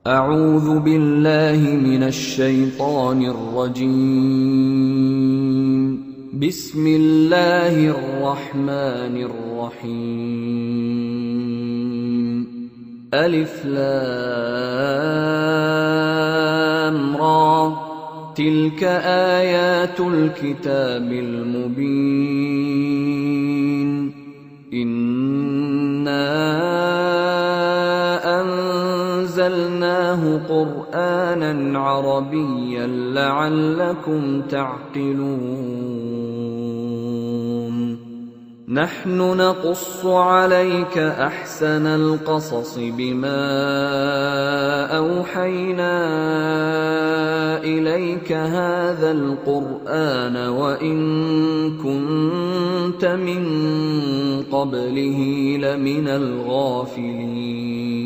أعوذ بالله من الشيطان الرجيم. بسم الله الرحمن الرحيم. ألف لام را، تلك آيات الكتاب المبين. إنا أنزلناه قرآنا عربيا لعلكم تعقلون. نحن نقص عليك أحسن القصص بما أوحينا إليك هذا القرآن وإن كنت من قبله لمن الغافلين.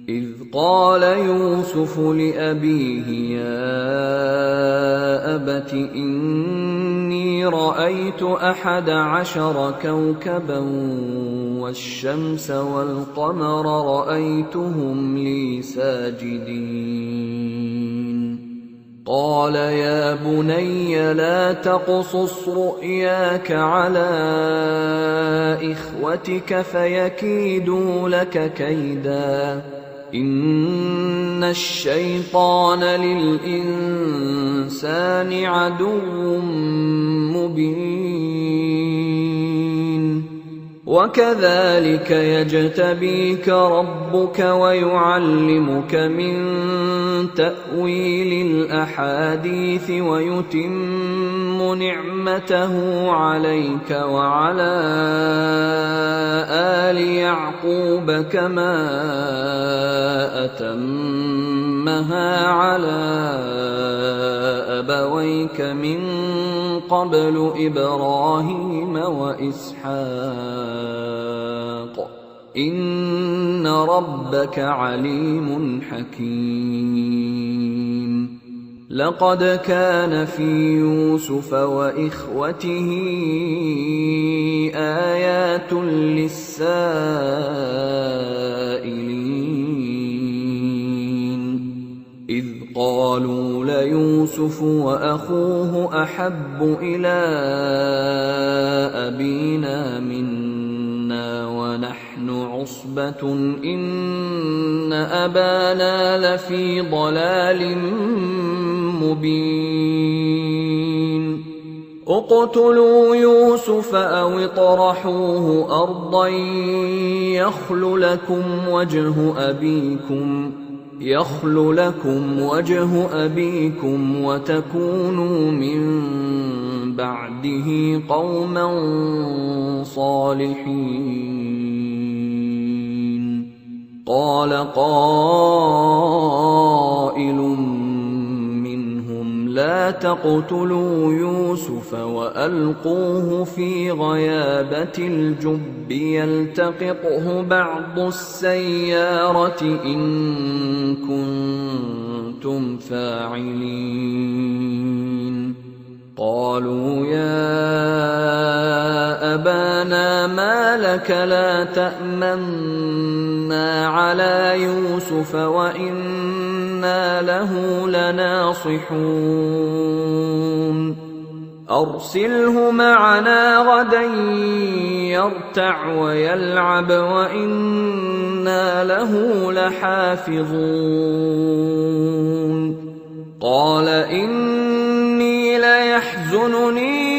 إذ قال يوسف لأبيه يا أبت إني رأيت 11 كوكبا والشمس والقمر رأيتهم لي ساجدين. قال يا بني لا تقصص رؤياك على إخوتك فيكيدوا لك كيدا، إن الشيطان للإنسان عدو مبين. وكذلك يجتبيك ربك ويعلمك من تأويل الأحاديث ويتم نعمته عليك وعلى آل يعقوب كما أتمها على أبويك من قبل إبراهيم وإسحاق، إن ربك عليم حكيم. لقد كان في يوسف وإخوته آيات للسائلين، إذ قالوا ليوسف وأخوه أحب إلى أبينا منا ونحن عصبة إن أبانا لفي ضلال مبين. اقتلوا يوسف أو اطرحوه أرضا يخل لكم وجه أبيكم وتكونوا من بعده قوما صالحين. قال قائل منهم لا تقتلوا يوسف وألقوه في غيابة الجب يلتقطه بعض السيارة إن كنتم فاعلين. قالوا يا أبانا ما لك لا تأمنا على يوسف وإنا له لناصحون. أرسله معنا غدا يرتع ويلعب وإنا له لحافظون. قال إني ليحزنني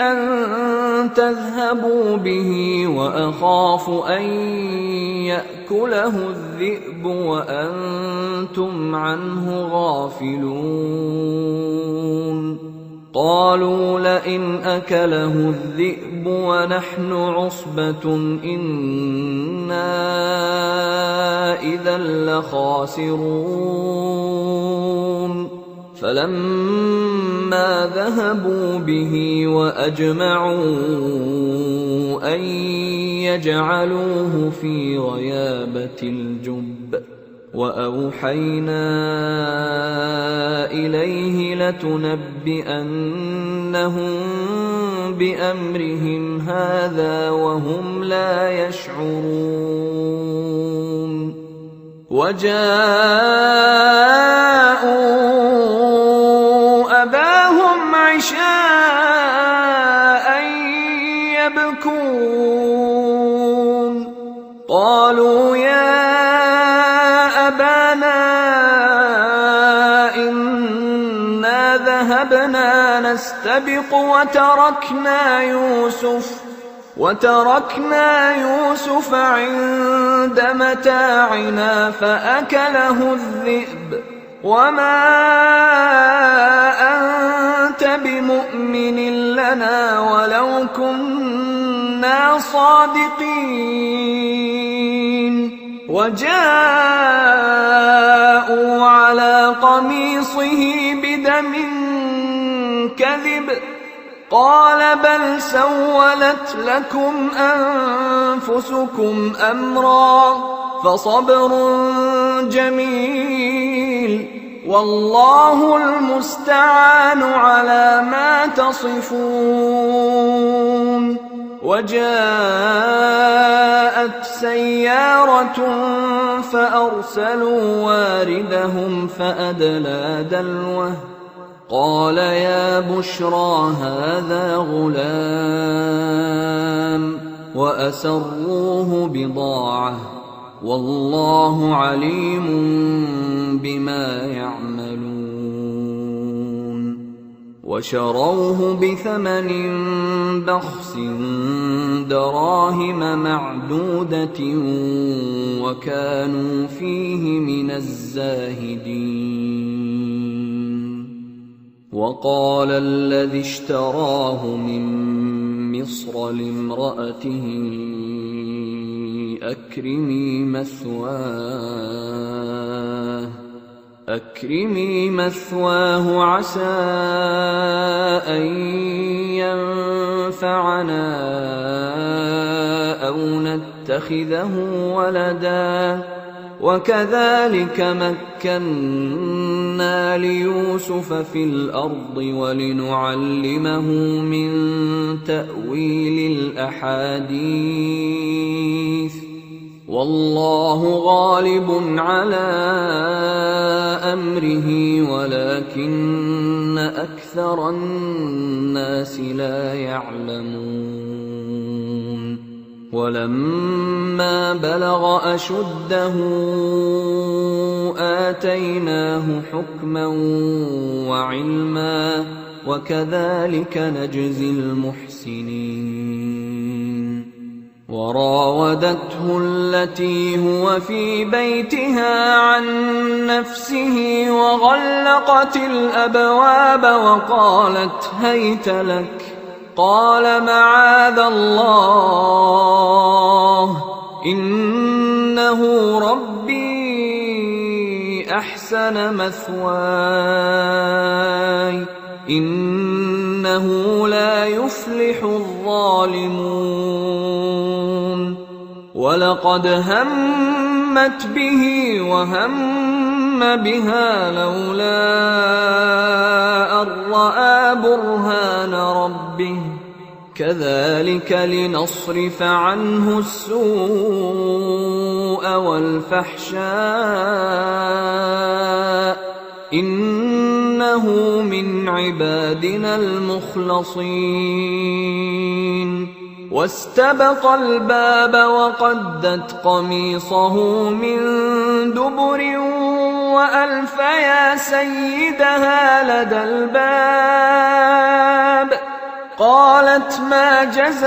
أن تذهبوا به وأخاف أن يأكله الذئب وأنتم عنه غافلون. قالوا لئن أكله الذئب ونحن عصبة إنا إذا لخاسرون. فلما ذهبوا به وأجمعوا أن يجعلوه في غيابة الجب وأوحينا إليه لتنبئنهم بأمرهم هذا وهم لا يشعرون وجاءوا أباهم عشاء يبكون قالوا يا أبانا إنا ذهبنا نستبق وتركنا يوسف عند متاعنا فأكله الذئب وما أنت بمؤمن لنا ولو كنا صادقين وجاءوا على قميصه بدم كذب قال بل سولت لكم أنفسكم أمرا فصبر جميل والله المستعان على ما تصفون. وجاءت سيارة فأرسلوا واردهم فأدلى دلوه قال يا بشرى هذا غلام وأسروه بضاعة والله عليم بما يعملون. وشروه بثمن بخس دراهم معدودة وكانوا فيه من الزاهدين. وقال الذي اشتراه من مصر لامرأته أكرمي مثواه عسى أن ينفعنا أو نتخذه ولدا وكذلك مكنا ليوسف في الأرض ولنعلمه من تأويل الأحاديث والله غالب على أمره ولكن أكثر الناس لا يعلمون. ولما بلغ أشده آتيناه حكما وعلما وكذلك نجزي المحسنين. وراودته التي هو في بيتها عن نفسه وغلقت الأبواب وقالت هيت لك قال معاذ الله إنه ربي أحسن مثواي إنه لا يفلح الظالمون. ولقد همت به وهم بها لولا أن رأى برهان ربه كذلك لنصرف عنه السوء والفحشاء إنه من عبادنا المخلصين. واستبق الباب وقدت قميصه من دبر وألف يا سيدها لدى الباب قالت ما جزاء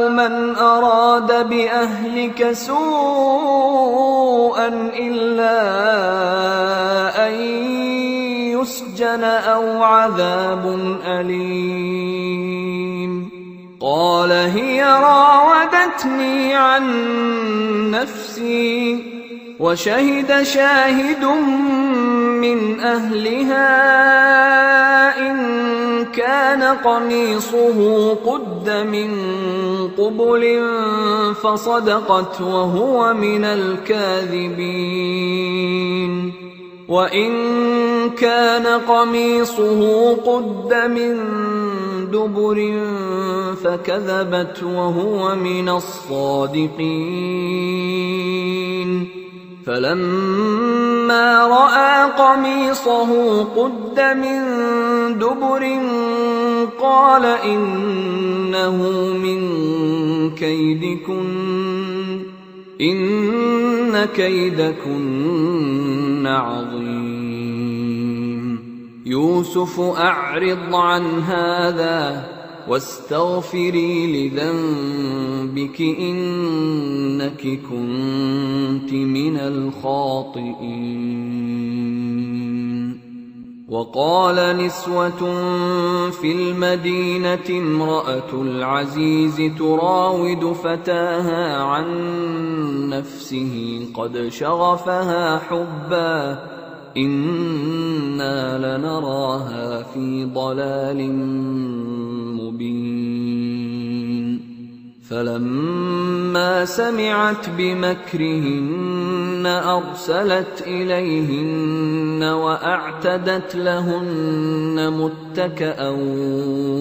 من أراد بأهلك سوءا إلا أن يسجن أو عذاب أليم. قال هي راودتني عن نفسي وشهد شاهد من أهلها إن كان قميصه قد من قبل فصدقت وهو من الكاذبين وإن كان قميصه قد من دبر فكذبت وهو من الصادقين. فلما رأى قميصه قد من دبر قال إنه من كيدكن إن كيدكن عظيم. يوسف أعرض عن هذا واستغفري لذنبك إنك كنت من الخاطئين. وقال نسوة في المدينة امرأة العزيز تراود فتاها عن نفسه قد شغفها حبا إنا لنراها في ضلال مبين. فلما سمعت بمكرهن أرسلت إليهن وأعتدت لهن متكأ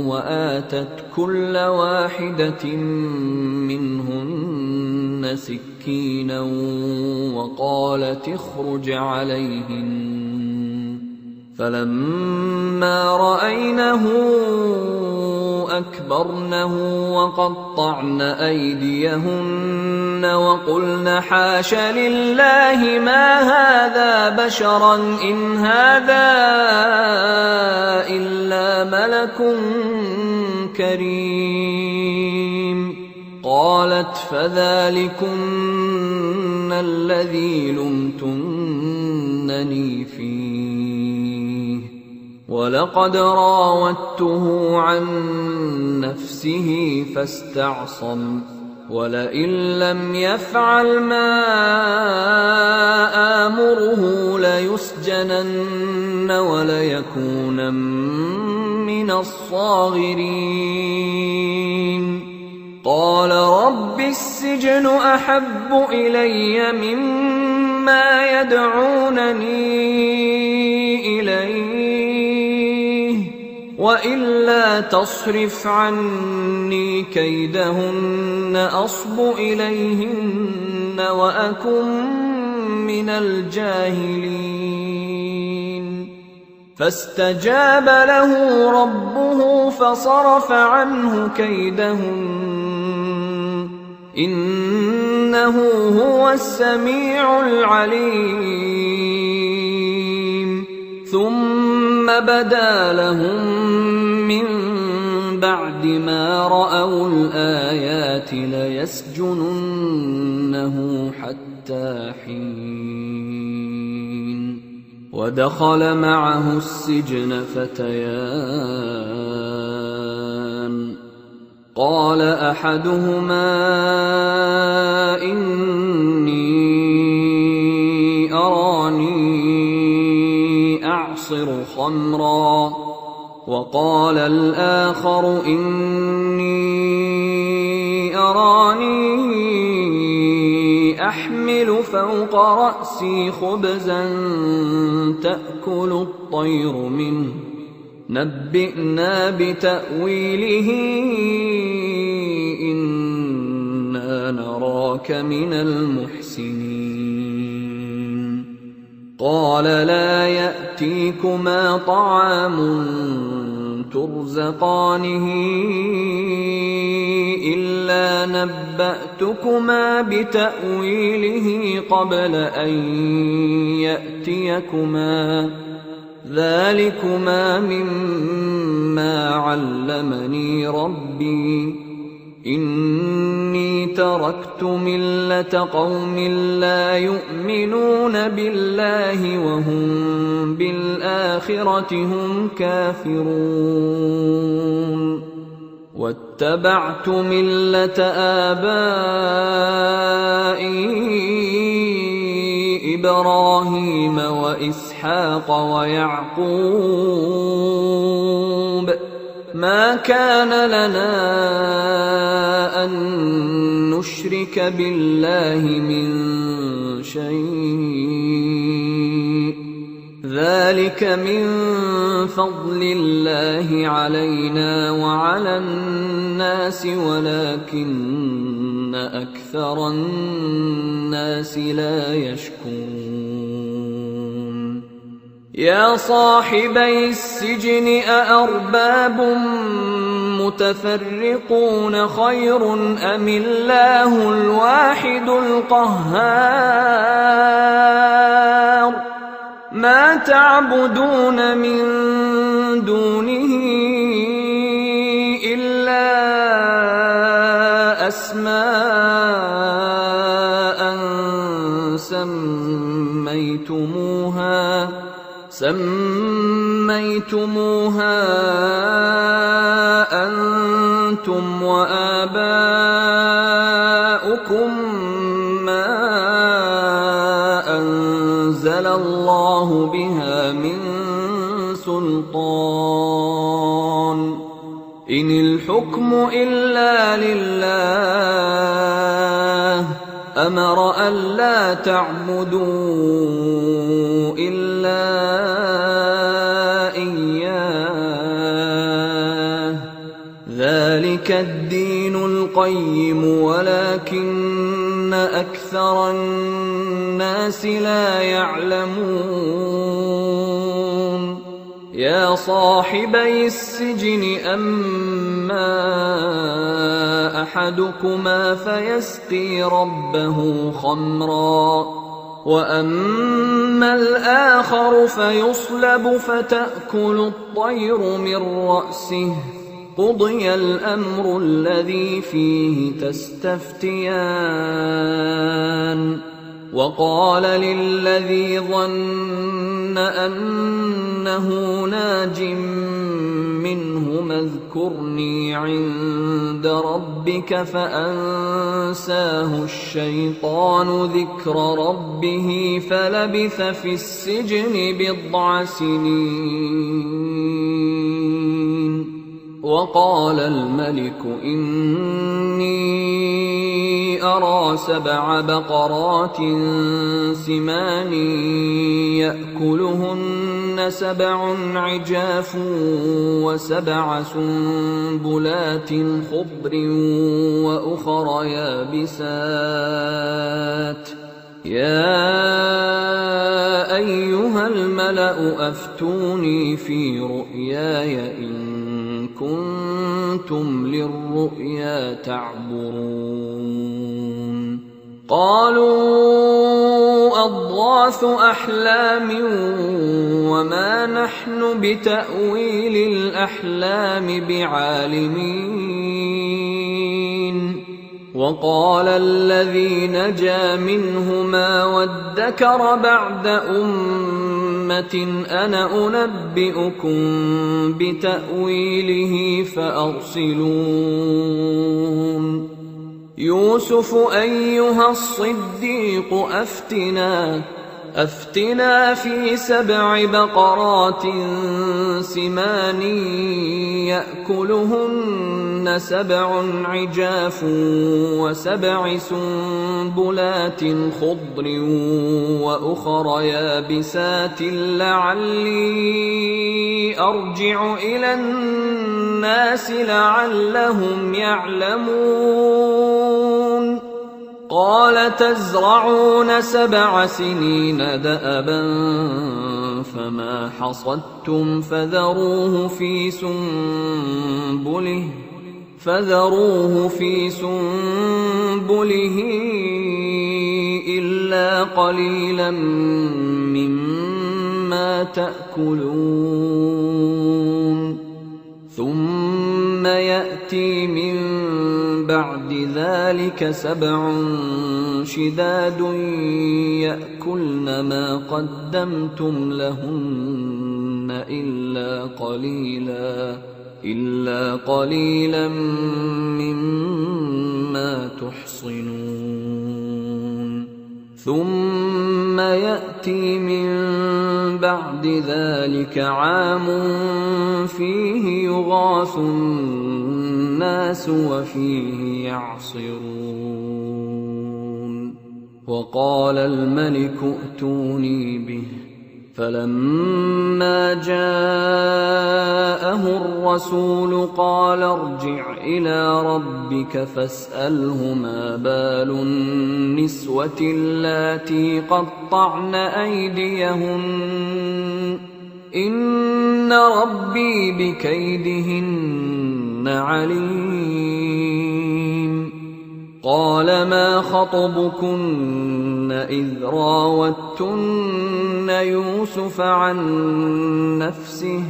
وآتت كل واحدة منهن سكينا وقالت اخرج عليهن. فلما رأينه أكبرنه وقطعن أيديهن وقلن حاش لله ما هذا بشرا إن هذا إلا ملك كريم. قالت فذلكن الذي لمتنني فيه ولقد راودته عن نفسه فاستعصم ولئن لم يفعل ما آمره ليسجنن وليكونن من الصاغرين. قال رب السجن أحب إلي مما يدعونني إليه وإلا تصرف عني كيدهن أصب إليهن وأكن من الجاهلين. فاستجاب له ربه فصرف عنه كيدهن إنه هو السميع العليم. ثم بدا لهم من بعد ما رأوا الآيات ليسجننه حتى حين. ودخل معه السجن فتيان قال أحدهما إني أراني أعصر خمرا وقال الآخر إني أراني أحمل فوق رأسي خبزا تأكل الطير منه نبئنا بتأويله إنا نراك من المحسنين. قال لا يأتيكما طعام ترزقانه إلا نبأتكما بتأويله قبل أن يأتيكما ذلكما مما علمني ربي إني تركت ملة قوم لا يؤمنون بالله وهم بالآخرة هم كافرون واتبعت ملة آبائي إبراهيم وإسحاق ويعقوب ما كان لنا أن نشرك بالله من شيء ذلك من فضل الله علينا وعلى الناس ولكن أكثر الناس لا يشكرون يا صاحبي السجن أأرباب متفرقون خير أم الله الواحد القهار ما تعبدون من دونه إلا أسماء سميتموها أنتم وآباؤكم ما أنزل الله بها من سلطان إن الحكم إلا لله أمر ألا تعبدوا إلا إياه ذلك الدين القيم ولكن أكثر الناس لا يعلمون يا صاحبي السجن أما أحدكما فيسقي ربه خمرا وأما الآخر فيصلب فتأكل الطير من رأسه قضي الأمر الذي فيه تستفتيان وقال للذي ظن أنه ناج منهما اذكرني عند ربك فأنساه الشيطان ذكر ربه فلبث في السجن 10 سنين وقال الملك إني أرى 7 بقرات سمان يأكلهن 7 عجاف و7 سنبلات خضر وأخر يابسات يا أيها الملأ أفتوني في رؤياي إن كنتم للرؤيا تعبرون قالوا أضغاث أحلام وما نحن بتأويل الأحلام بعالمين وقال الذي نجا منهما وادكر بعد أمة أنا أنبئكم بتأويله فأرسلون يوسف أيها الصديق أفتنا في 7 بقرات سمان يأكلهن 7 عجاف و7 سنبلات خضر وأخر يابسات لعلي أرجع إلى الناس لعلهم يعلمون قال تزرعون 7 سنين دأبا فما حصدتم فذروه في سنبله إلا قليلا مما تأكلون ثم يأتي من بعد ذلك 7 شداد يأكلن ما قدمتم لهن إلا قليلا مما تحصنون ثم يأتي من بعد ذلك عام فيه يغاث الناس وفيه يعصرون وقال الملك ائتوني به فلما جاءه الرسول قال ارجع إلى ربك فاسأله ما بال النسوة اللاتي قطعن أيديهن إن ربي بكيدهن عليم. قال ما خطبكن إذ راوتن يوسف عن نفسه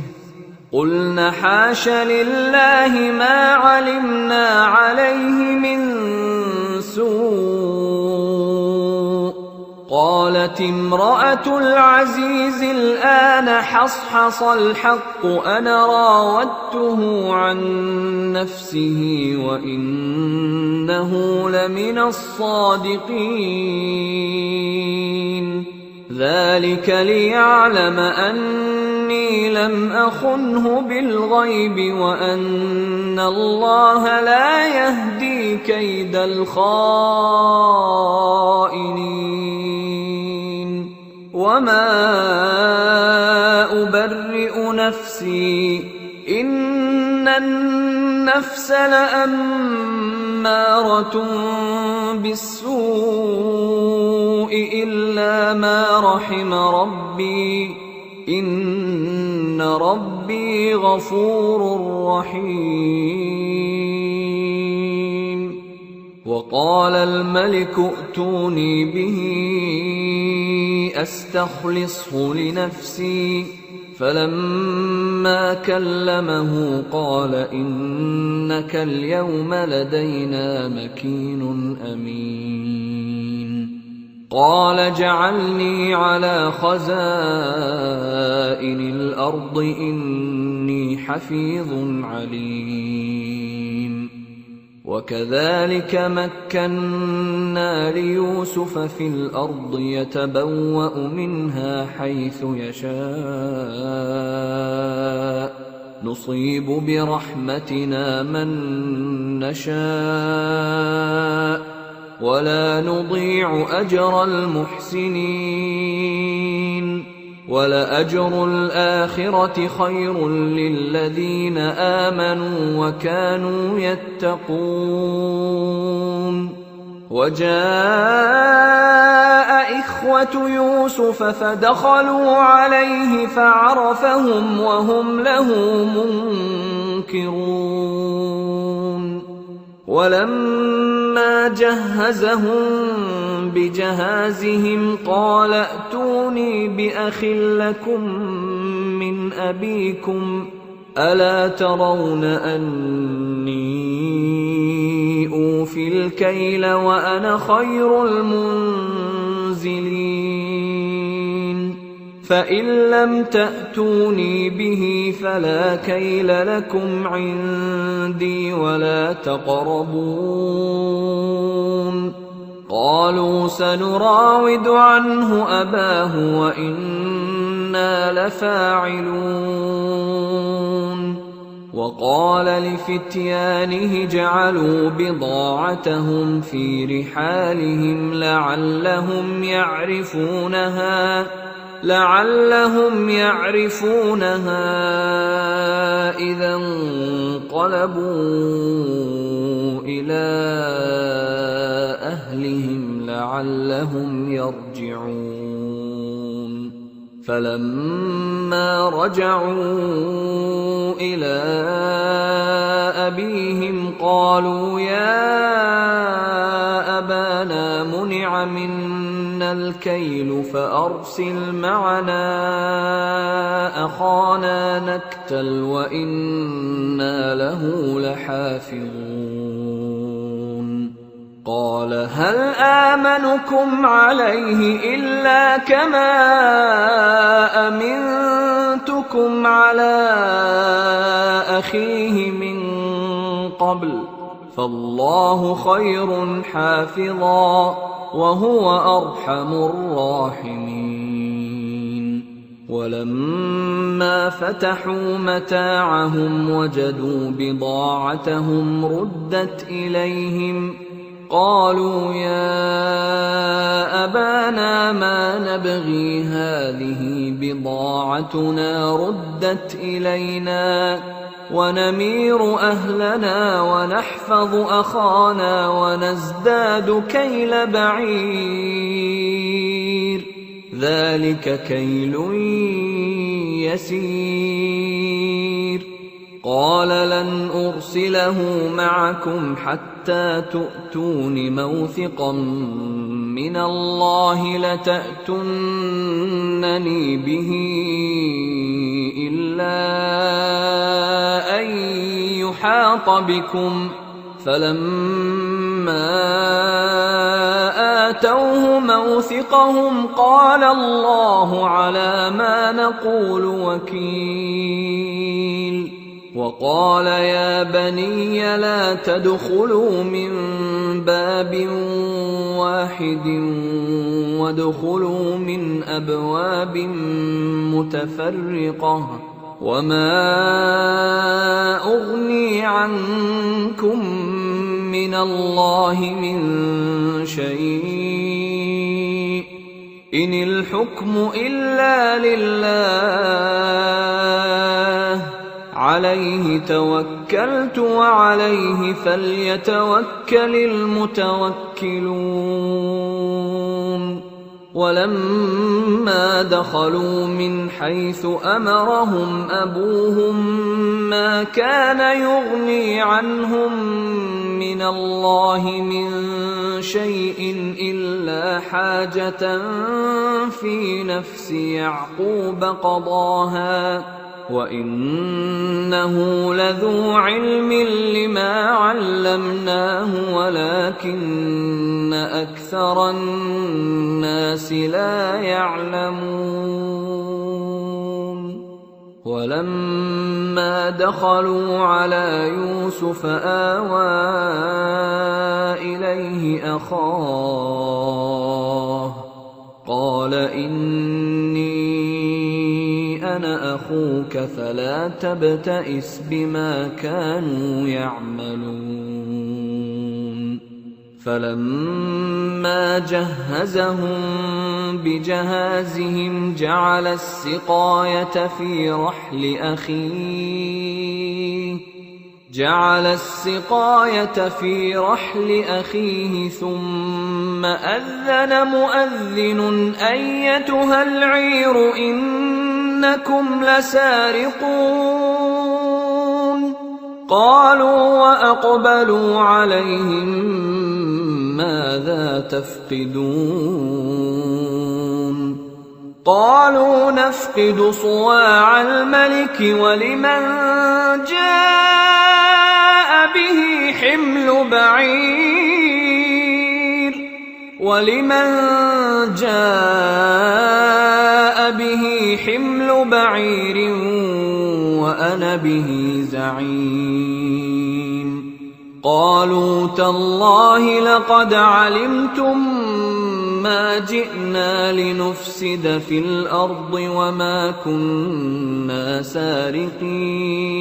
قلن حاش لله ما علمنا عليه من سوء. قالت امرأة العزيز الآن حصحص الحق أنا راودته عن نفسه وإنه لمن الصادقين. ذلك ليعلم أني لم أخنه بالغيب وأن الله لا يهدي كيد الخائنين. وما أبرئ نفسي إن النفس لأمارة بالسوء إلا ما رحم ربي إن ربي غفور رحيم. وقال الملك ائتوني به أستخلصه لنفسي فلما كلمه قال إنك اليوم لدينا مكين أمين. قال اجعلني على خزائن الأرض إني حفيظ عليم. وكذلك مكنا ليوسف في الأرض يتبوأ منها حيث يشاء نصيب برحمتنا من نشاء ولا نضيع أجر المحسنين. ولأجر الآخرة خير للذين آمنوا وكانوا يتقون. وجاء إخوة يوسف فدخلوا عليه فعرفهم وهم له منكرون. ولما جهزهم بجهازهم قال ائتوني بأخ لكم من أبيكم ألا ترون أني أوفي الكيل وأنا خير المنزلين. فإن لم تأتوني به فلا كيل لكم عندي ولا تقربون. قالوا سنراود عنه أباه وإنا لفاعلون. وقال لفتيانه جعلوا بضاعتهم في رحالهم لعلهم يعرفونها إذا انقلبوا إلى أهلهم لعلهم يرجعون. فلما رجعوا إلى أبيهم قالوا يا أبانا منع منا الكيل فأرسل معنا أخانا نكتل وإنا له لحافظون. قال هل آمنكم عليه إلا كما أمنتكم على أخيه من قبل فالله خير حافظا وهو أرحم الراحمين. ولما فتحوا متاعهم وجدوا بضاعتهم ردت إليهم قالوا يا أبانا ما نبغي هذه بضاعتنا ردت إلينا ونمير أهلنا ونحفظ أخانا ونزداد كيل بعير ذلك كيل يسير. قال لن أرسله معكم حتى تؤتون موثقا من الله لتأتونني به إلا أن يحاط بكم. فلما آتوه موثقهم قال الله على ما نقول وكيل. وقال يا بني لا تدخلوا من باب واحد وادخلوا من أبواب متفرقة وما أغني عنكم من الله من شيء إن الحكم إلا لله عليه توكلت وعليه فليتوكل المتوكلون. ولما دخلوا من حيث أمرهم أبوهم ما كان يغني عنهم من الله من شيء إلا حاجة في نفس يعقوب قضاها وإنه لذو علم لما علمناه ولكن أكثر الناس لا يعلمون. ولما دخلوا على يوسف آوى إليه أخاه قال إني أنا أخوك فلا تبتئس بما كانوا يعملون. فلما جهزهم بجهازهم جعل السقاية في رحل أخيه ثم أذن مؤذن أيتها العير إنكم لسارقون. قالوا وأقبلوا عليهم ماذا تفقدون؟ قالوا نفقد صواع الملك ولمن جاء به حمل بعير وأنا به زعيم. قالوا تالله لقد علمتم ما جئنا لنفسد في الأرض وما كنا سارقين.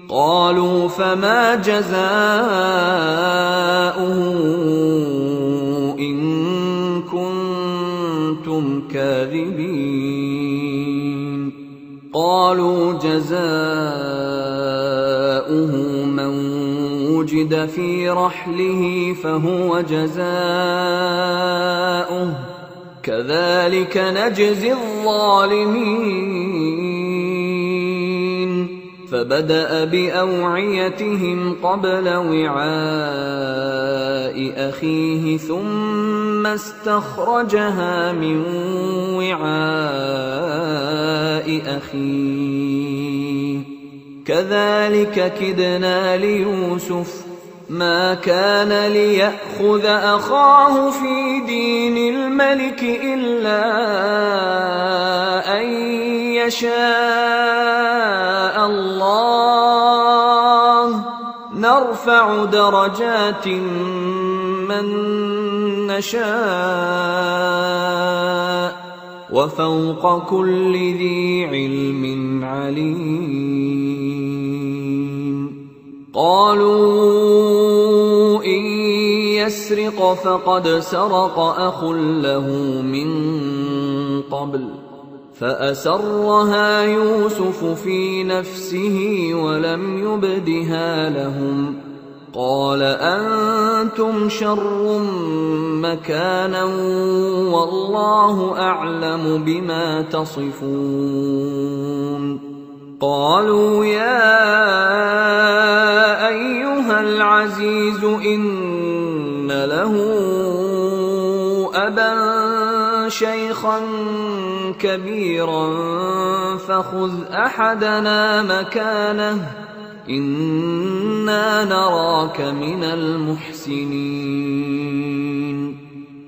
قالوا فما جزاؤه إن كنتم كاذبين؟ قالوا جزاؤه من وجد في رحله فهو جزاؤه كذلك نجزي الظالمين. فبدأ بأوعيتهم قبل وعاء أخيه ثم استخرجها من وعاء أخيه كذلك كدنا ليوسف ما كان ليأخذ أخاه في دين الملك إلا أن يشاء الله نرفع درجات من نشاء وفوق كل ذي علم عليم. قالوا إن يسرق فقد سرق أخ له من قبل فأسرها يوسف في نفسه ولم يبدها لهم، قال أنتم شر مكانا والله أعلم بما تصفون. قالوا يا أيها العزيز إن له أبا شيخا كبيرا فخذ أحدنا مكانه إنا نراك من المحسنين.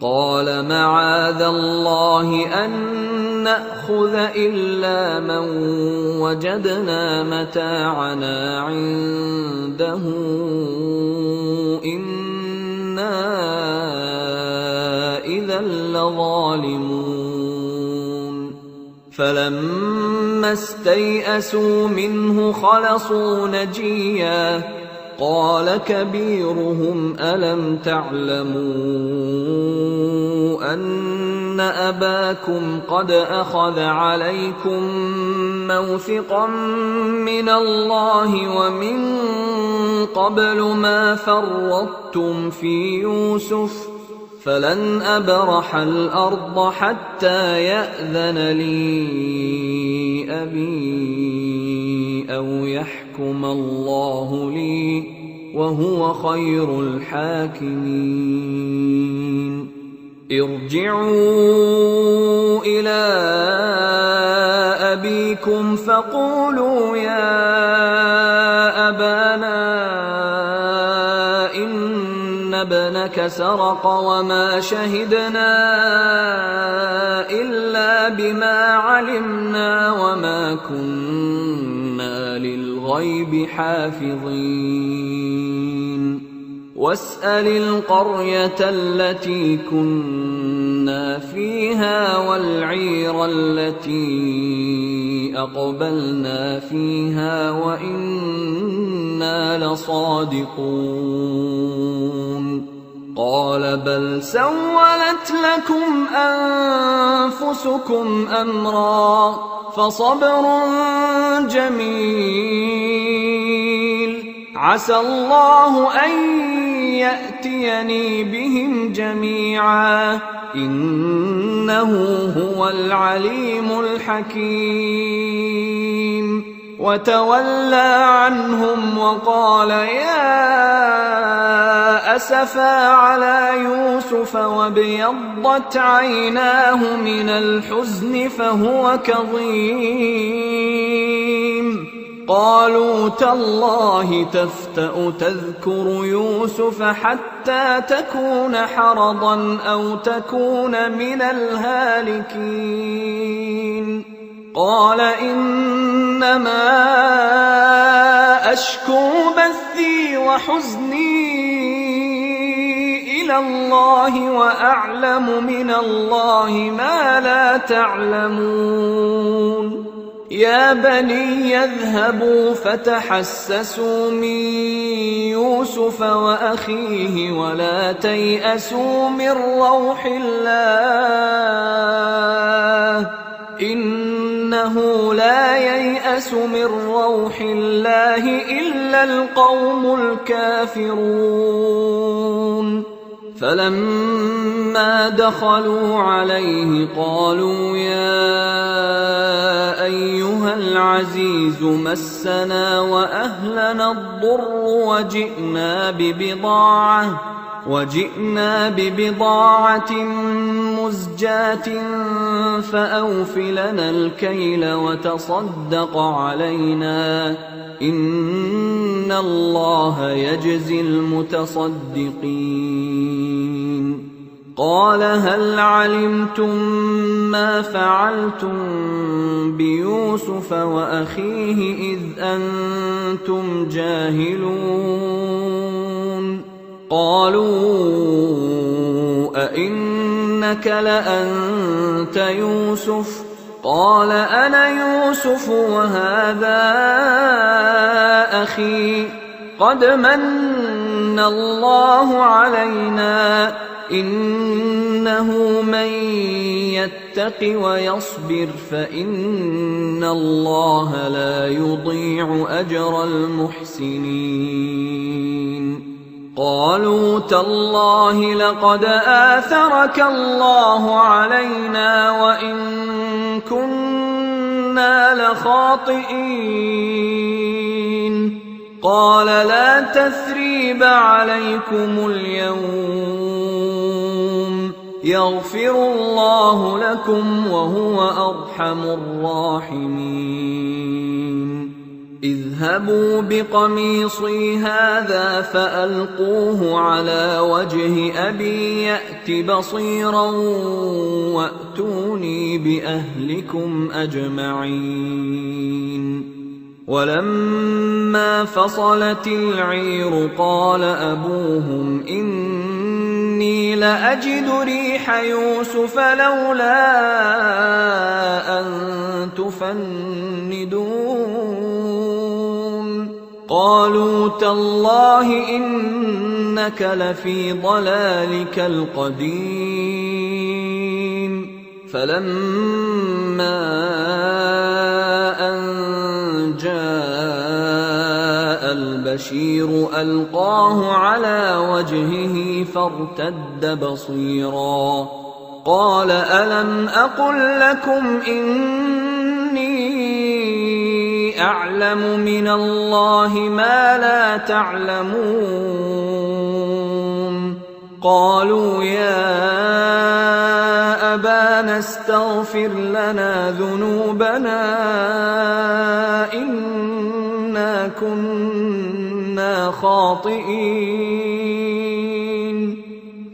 قال معاذ الله أن نأخذ إلا من وجدنا متاعنا عنده إنا إذا لظالمون. فلما استيئسوا منه خلصوا نجيا قال كبيرهم ألم تعلموا أن أباكم قد أخذ عليكم موثقا من الله ومن قبل ما فرطتم في يوسف فلن أبرح الأرض حتى يأذن لي أبي أو يحكم الله لي وهو خير الحاكمين. ارجعوا إلى أبيكم فقولوا يا أبانا إن ابنك سرق وما شهدنا إلا بما علمنا وما كنا للغيب حافظين. واسأل القرية التي كنا فيها والعير التي أقبلنا فيها وإنا لصادقون. قال بل سولت لكم أنفسكم أمرا فصبر جميل عسى الله أن يأتيني بهم جميعا إنه هو العليم الحكيم. وتولى عنهم وقال يا أسفا على يوسف وابيضت عيناه من الحزن فهو كظيم. قالوا تالله تفتأ تذكر يوسف حتى تكون حرضا أو تكون من الهالكين. قال إنما أشكو بثي وحزني إلى الله وأعلم من الله ما لا تعلمون. يا بني يذهبوا فتحسسوا من يوسف وأخيه ولا تيأسوا من روح الله إنه لا ييأس من روح الله إلا القوم الكافرون. فلما دخلوا عليه قالوا يا أيها العزيز مسنا وأهلنا الضر وجئنا ببضاعة مزجاة فأوف لنا الكيل وتصدق علينا إن الله يجزي المتصدقين. قال هل علمتم ما فعلتم بيوسف وأخيه إذ أنتم جاهلون؟ قالوا أئنك لأنت يوسف؟ قال أنا يوسف وهذا أخي قد من الله علينا إنه من يتق ويصبر فإن الله لا يضيع أجر المحسنين. قالوا تالله لقد آثرك الله علينا وإن كنا لخاطئين. قال لا تثريب عليكم اليوم يغفر الله لكم وهو أرحم الراحمين. اذهبوا بقميصي هذا فألقوه على وجه أبي يأت بصيرا وأتوني بأهلكم أجمعين. ولما فصلت العير قال أبوهم إني لأجد ريح يوسف لولا أن تفندون. قالوا تالله إنك لفي ضلالك القديم. فلما أن جاء البشير ألقاه على وجهه فارتد بصيرا. قال ألم أقل لكم إني أعلم من الله ما لا تعلمون. قالوا يا أبانا استغفر لنا ذنوبنا إنا كنا خاطئين.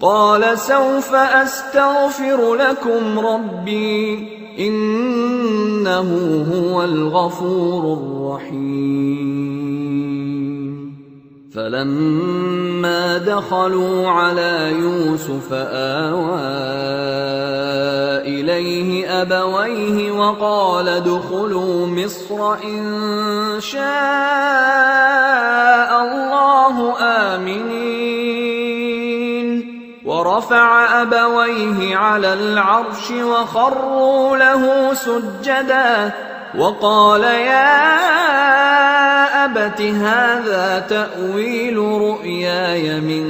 قال سوف أستغفر لكم ربي إنه هو الغفور الرحيم. فلما دخلوا على يوسف آوى إليه أبويه وقال ادخلوا مصر إن شاء الله آمنين. ورفع أبويه على العرش وخروا له سجدا وقال يا أبت هذا تأويل رؤياي من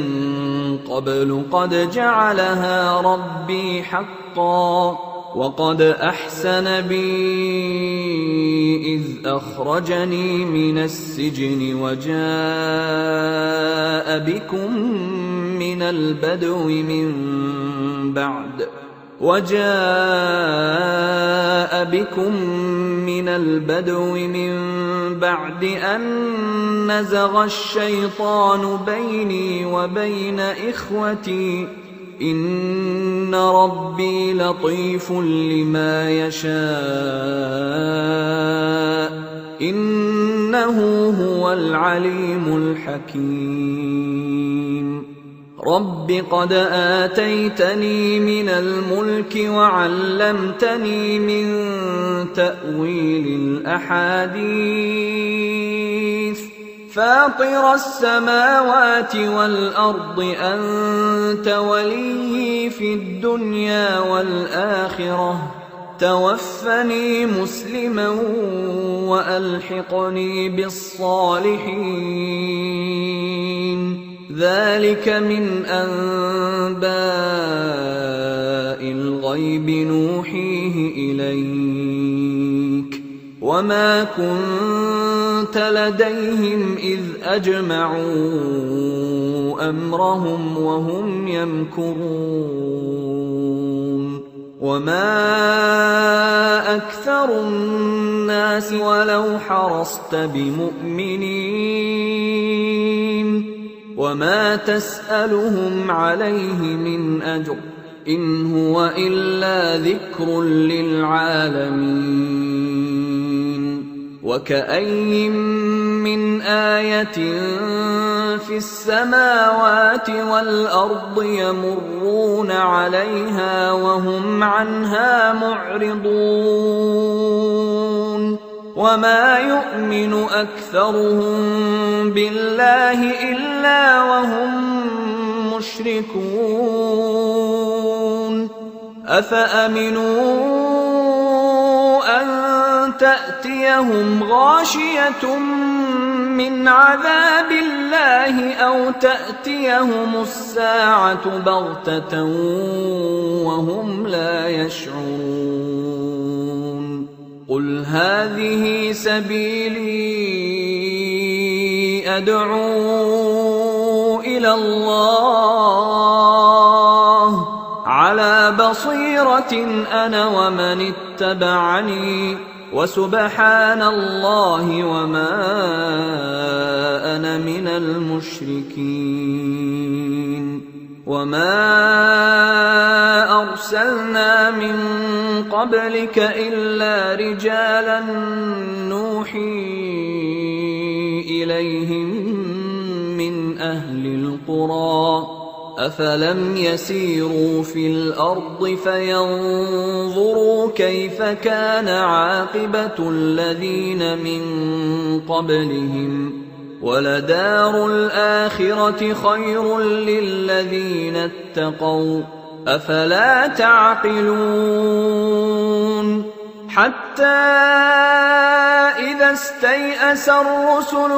قبل قد جعلها ربي حقا وقد أحسن بي إذ أخرجني من السجن وجاء بكم من البدو من بعد أن نزغ الشيطان بيني وبين إخوتي إن ربي لطيف لما يشاء إنه هو العليم الحكيم. رب قد آتيتني من الملك وعلمتني من تأويل الأحاديث فاطر السماوات والأرض أنت وليي في الدنيا والآخرة توفني مسلما وألحقني بالصالحين. ذلك من أنباء الغيب نوحيه إليك وما كنت لديهم إذ أجمعوا أمرهم وهم يمكرون. وما أكثر الناس ولو حرصت بمؤمنين وما تسألهم عليه من أجر إن هو إلا ذكر للعالمين. وكأين من آية في السماوات والأرض يمرون عليها وهم عنها معرضون وما يؤمن أكثرهم بالله إلا وهم المشركون أفأمنوا أن تأتيهم غاشية من عذاب الله أو تأتيهم الساعة بغتة وهم لا يشعرون قل هذه سبيلي أدعو إلى الله على بصيرة أنا ومن اتبعني وسبحان الله وما أنا من المشركين وما أرسلنا من قبلك إلا رجالا نوحي إليهم من أهل القرى أفلم يسيروا في الأرض فينظروا كيف كان عاقبة الذين من قبلهم ولدار الآخرة خير للذين اتقوا أفلا تعقلون حتى إذا استيأس الرسل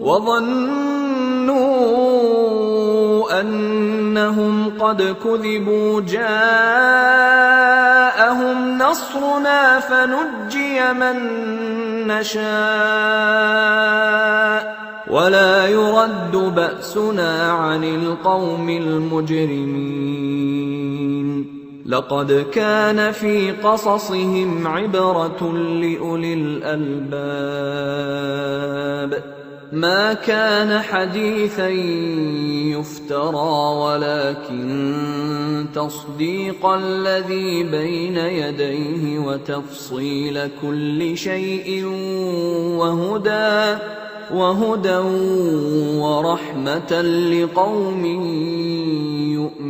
وظنوا أنهم قد كذبوا جاءهم نصرنا فنجي من نشاء ولا يرد بأسنا عن القوم المجرمين لقد كان في قصصهم عبرة لأولي الألباب ما كان حديثا يفترى ولكن تصديق الذي بين يديه وتفصيل كل شيء وهدى ورحمة لقوم يؤمنون